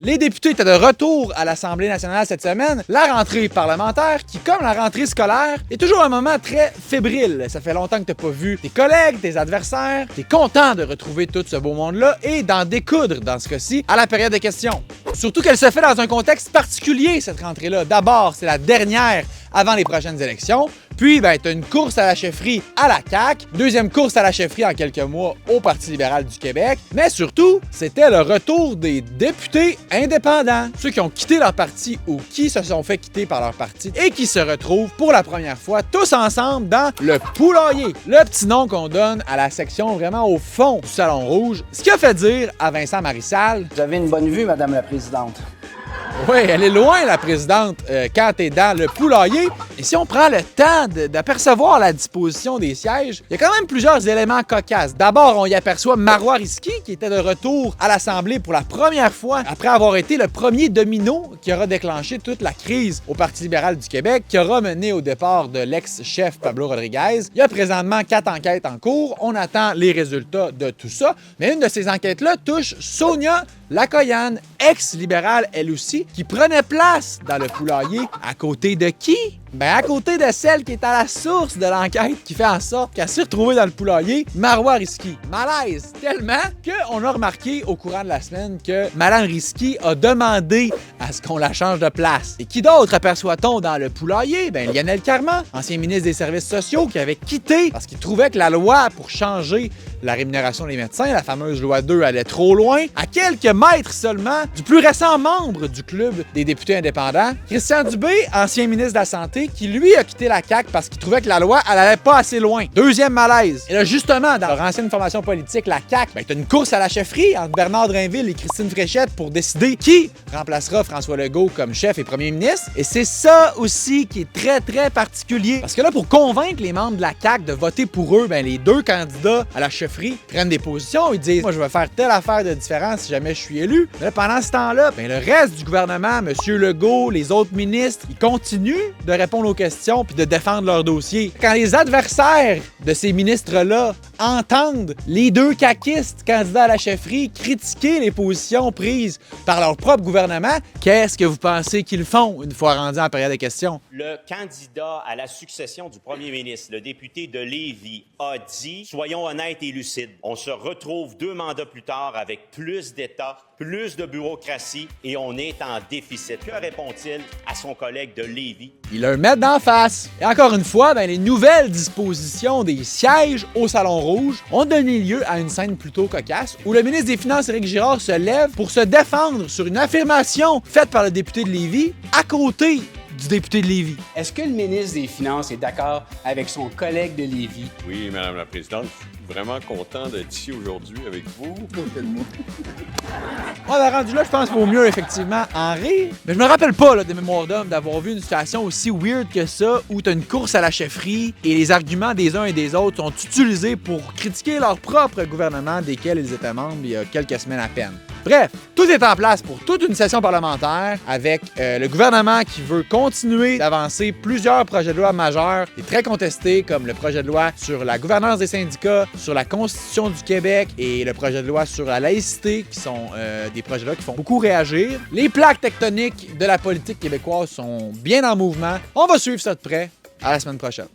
Les députés étaient de retour à l'Assemblée nationale cette semaine. La rentrée parlementaire, qui, comme la rentrée scolaire, est toujours un moment très fébrile. Ça fait longtemps que t'as pas vu tes collègues, tes adversaires. T'es content de retrouver tout ce beau monde-là et d'en découdre, dans ce cas-ci, à la période de questions. Surtout qu'elle se fait dans un contexte particulier, cette rentrée-là. D'abord, c'est la dernière avant les prochaines élections. Puis, t'as une course à la chefferie à la CAQ, deuxième course à la chefferie en quelques mois au Parti libéral du Québec. Mais surtout, c'était le retour des députés indépendants. Ceux qui ont quitté leur parti ou qui se sont fait quitter par leur parti et qui se retrouvent pour la première fois tous ensemble dans le poulailler. Le petit nom qu'on donne à la section vraiment au fond du Salon Rouge. Ce qui a fait dire à Vincent Marissal... Vous avez une bonne vue, Madame la Présidente. Oui, elle est loin, la présidente, quand t'es dans le poulailler. Et si on prend le temps d'apercevoir la disposition des sièges, il y a quand même plusieurs éléments cocasses. D'abord, on y aperçoit Marois Risky, qui était de retour à l'Assemblée pour la première fois après avoir été le premier domino qui aura déclenché toute la crise au Parti libéral du Québec, qui aura mené au départ de l'ex-chef Pablo Rodriguez. Il y a présentement 4 enquêtes en cours. On attend les résultats de tout ça. Mais une de ces enquêtes-là touche Sonia Lacoyane, ex-libérale elle aussi, qui prenait place dans le poulailler à côté de qui? À côté de celle qui est à la source de l'enquête qui fait en sorte qu'elle s'est retrouvée dans le poulailler, Marois Risky. Malaise tellement qu'on a remarqué au courant de la semaine que Mme Risky a demandé à ce qu'on la change de place. Et qui d'autre aperçoit-on dans le poulailler? Lionel Carman, ancien ministre des Services sociaux, qui avait quitté parce qu'il trouvait que la loi pour changer la rémunération des médecins, la fameuse loi 2, allait trop loin, à quelques mètres seulement du plus récent membre du club des députés indépendants, Christian Dubé, ancien ministre de la Santé, qui lui a quitté la CAQ parce qu'il trouvait que la loi, elle allait pas assez loin. Deuxième malaise. Et là, justement, dans leur ancienne formation politique, la CAQ, t'as une course à la chefferie entre Bernard Drainville et Christine Fréchette pour décider qui remplacera François Legault comme chef et premier ministre. Et c'est ça aussi qui est très, très particulier. Parce que là, pour convaincre les membres de la CAQ de voter pour eux, les deux candidats à la chefferie prennent des positions. Ils disent, moi, je vais faire telle affaire de différence si jamais je suis élu. Mais là, pendant ce temps-là, le reste du gouvernement, M. Legault, les autres ministres, ils continuent de répondre aux questions puis de défendre leur dossier. Quand les adversaires de ces ministres-là entendent les deux caquistes candidats à la chefferie critiquer les positions prises par leur propre gouvernement, qu'est-ce que vous pensez qu'ils font une fois rendus en période de questions? Le candidat à la succession du premier ministre, le député de Lévis, a dit « Soyons honnêtes et lucides. On se retrouve 2 mandats plus tard avec plus d'État, plus de bureaucratie et on est en déficit. » Que répond-il à son collègue de Lévis? Ils leur mettent d'en face. Et encore une fois, les nouvelles dispositions des sièges au Salon Rouge ont donné lieu à une scène plutôt cocasse où le ministre des Finances, Éric Girard, se lève pour se défendre sur une affirmation faite par le député de Lévis à côté du député de Lévis. Est-ce que le ministre des Finances est d'accord avec son collègue de Lévis? Oui, Madame la Présidente, je suis vraiment content d'être ici aujourd'hui avec vous. Rendu là, je pense qu'il vaut mieux effectivement en rire. Mais je me rappelle pas des mémoires d'hommes d'avoir vu une situation aussi weird que ça où t'as une course à la chefferie et les arguments des uns et des autres sont utilisés pour critiquer leur propre gouvernement desquels ils étaient membres il y a quelques semaines à peine. Bref, tout est en place pour toute une session parlementaire avec le gouvernement qui veut continuer d'avancer plusieurs projets de loi majeurs et très contestés comme le projet de loi sur la gouvernance des syndicats, sur la Constitution du Québec et le projet de loi sur la laïcité qui sont des projets de loi qui font beaucoup réagir. Les plaques tectoniques de la politique québécoise sont bien en mouvement. On va suivre ça de près. À la semaine prochaine.